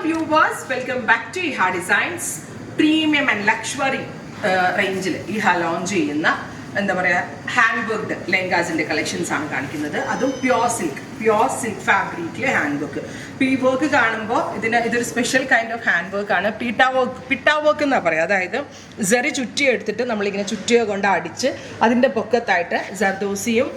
viewers, welcome back to Iha Designs. Premium and luxury range Iha launch ചെയ്യുന്ന എന്താ പറയുക hand worked ലെഹങ്കാസിൻ്റെ collections ആണ് കാണിക്കുന്നത്. അതും പ്യോർ സിൽക്ക് ഫാബ്രിക്കിലെ ഹാൻഡ് വർക്ക്. ഇപ്പോൾ ഈ വർക്ക് കാണുമ്പോൾ ഇതൊരു special kind of hand work ആണ്. പിട്ടാ വർക്ക് എന്നാണ് പറയുക. അതായത് സെറി ചുറ്റി എടുത്തിട്ട് നമ്മളിങ്ങനെ ചുറ്റിയ കൊണ്ട് അടിച്ച് അതിൻ്റെ പൊക്കത്തായിട്ട് ജർദോസിയും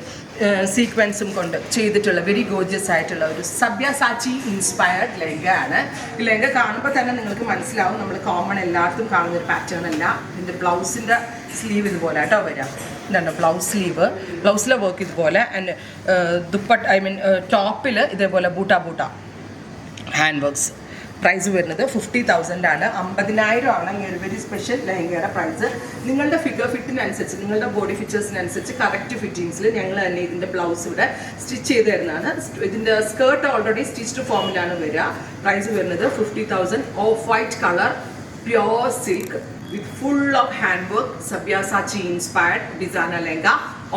സീക്വൻസും കൊണ്ട് ചെയ്തിട്ടുള്ള വെരി ഗോർജിയസ് ആയിട്ടുള്ള ഒരു സബ്യാസാച്ചി ഇൻസ്പയർഡ് ലെഹങ്ക ആണ്. ഈ ലെഹങ്ക കാണുമ്പോൾ തന്നെ നിങ്ങൾക്ക് മനസ്സിലാവും നമ്മൾ കോമൺ എല്ലായിടത്തും കാണുന്ന ഒരു പാറ്റേൺ അല്ല. ഇതിൻ്റെ ബ്ലൗസിൻ്റെ സ്ലീവ് ഇതുപോലെ കേട്ടോ വരാം. എന്താണ് ബ്ലൗസിലെ വർക്ക് ഇതുപോലെ. ആൻഡ് ദുപ്പട്ട് ടോപ്പിൽ ഇതേപോലെ ബൂട്ട ഹാൻഡ് വർക്ക്സ്. പ്രൈസ് വരുന്നത് 50,000 ആണ്. 50,000 ആണ് ഈ ഒരു വെരി സ്പെഷ്യൽ ലെഹങ്കയുടെ പ്രൈസ്. നിങ്ങളുടെ ഫിഗർ ഫിറ്റിനനുസരിച്ച് നിങ്ങളുടെ ബോഡി ഫീച്ചേഴ്സിനനുസരിച്ച് കറക്റ്റ് ഫിറ്റിങ്സിൽ ഞങ്ങൾ തന്നെ ഇതിൻ്റെ ബ്ലൗസ് ഇവിടെ സ്റ്റിച്ച് ചെയ്ത് തരുന്നതാണ്. ഇതിൻ്റെ സ്കേർട്ട് ഓൾറെഡി സ്റ്റിച്ച്ഡ് ഫോമിലാണ് വരിക. പ്രൈസ് വരുന്നത് 50,000. Of white colour pure silk with full of handwork Sabyasachi inspired designer lehenga.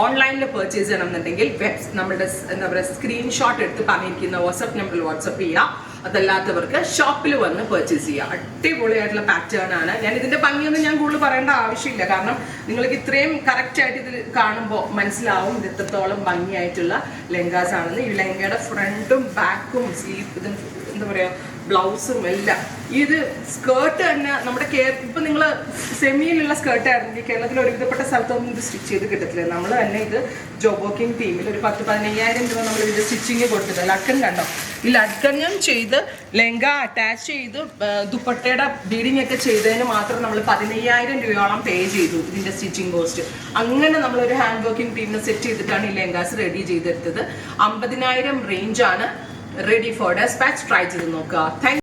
ഓൺലൈനിൽ പർച്ചേസ് ചെയ്യണമെന്നുണ്ടെങ്കിൽ നമ്മുടെ എന്താ പറയുക സ്ക്രീൻഷോട്ട് എടുത്ത് പറഞ്ഞിരിക്കുന്ന വാട്സപ്പ് നമ്പറിൽ വാട്സപ്പ് ചെയ്യുക. അതല്ലാത്തവർക്ക് ഷോപ്പിൽ വന്ന് പർച്ചേസ് ചെയ്യുക. അടിപൊളിയായിട്ടുള്ള പാറ്റേൺ ആണ്. ഞാൻ ഇതിൻ്റെ ഭംഗിയൊന്നും ഞാൻ കൂടുതൽ പറയേണ്ട ആവശ്യമില്ല. കാരണം നിങ്ങൾക്ക് ഇത്രയും കറക്റ്റായിട്ട് ഇതിൽ കാണുമ്പോൾ മനസ്സിലാവും ഇത് എത്രത്തോളം ഭംഗിയായിട്ടുള്ള ലെഹങ്കാസ് ആണെന്ന്. ഈ ലെഹങ്കയുടെ ഫ്രണ്ടും ബാക്കും സ്ലീവ് എന്താ പറയുക ബ്ലൗസും എല്ലാം. ഇത് സ്കേർട്ട് തന്നെ നമ്മുടെ ഇപ്പം നിങ്ങൾ സെമിയിലുള്ള സ്കേർട്ടായിരുന്നെങ്കിൽ കേരളത്തിൽ ഒരുവിധപ്പെട്ട സ്ഥലത്തൊന്നും ഇത് സ്റ്റിച്ച് ചെയ്ത് കിട്ടത്തില്ല. നമ്മൾ തന്നെ ഇത് ജോബ് വർക്കിംഗ് ടീമിൽ ഒരു 10-15,000 രൂപ നമ്മൾ ഇതിൻ്റെ സ്റ്റിച്ചിങ് കൊടുത്തിട്ട് ലക്കൻ കണ്ടോ. ഈ ലക്കനും ചെയ്ത് ലെഹങ്ക അറ്റാച്ച് ചെയ്ത് ദുപ്പട്ടയുടെ ബീഡിങ് ഒക്കെ ചെയ്തതിന് മാത്രം നമ്മൾ 15,000 രൂപയോളം പേ ചെയ്തു ഇതിൻ്റെ സ്റ്റിച്ചിങ് കോസ്റ്റ്. അങ്ങനെ നമ്മളൊരു ഹാൻഡ് വർക്കിംഗ് ടീമിനെ സെറ്റ് ചെയ്തിട്ടാണ് ഈ ലെഹങ്കാസ് റെഡി ചെയ്തെടുത്തത്. 50,000 റേഞ്ചാണ്. Ready for dispatch. ട്രൈ ചെയ്ത് നോക്കുക. താങ്ക്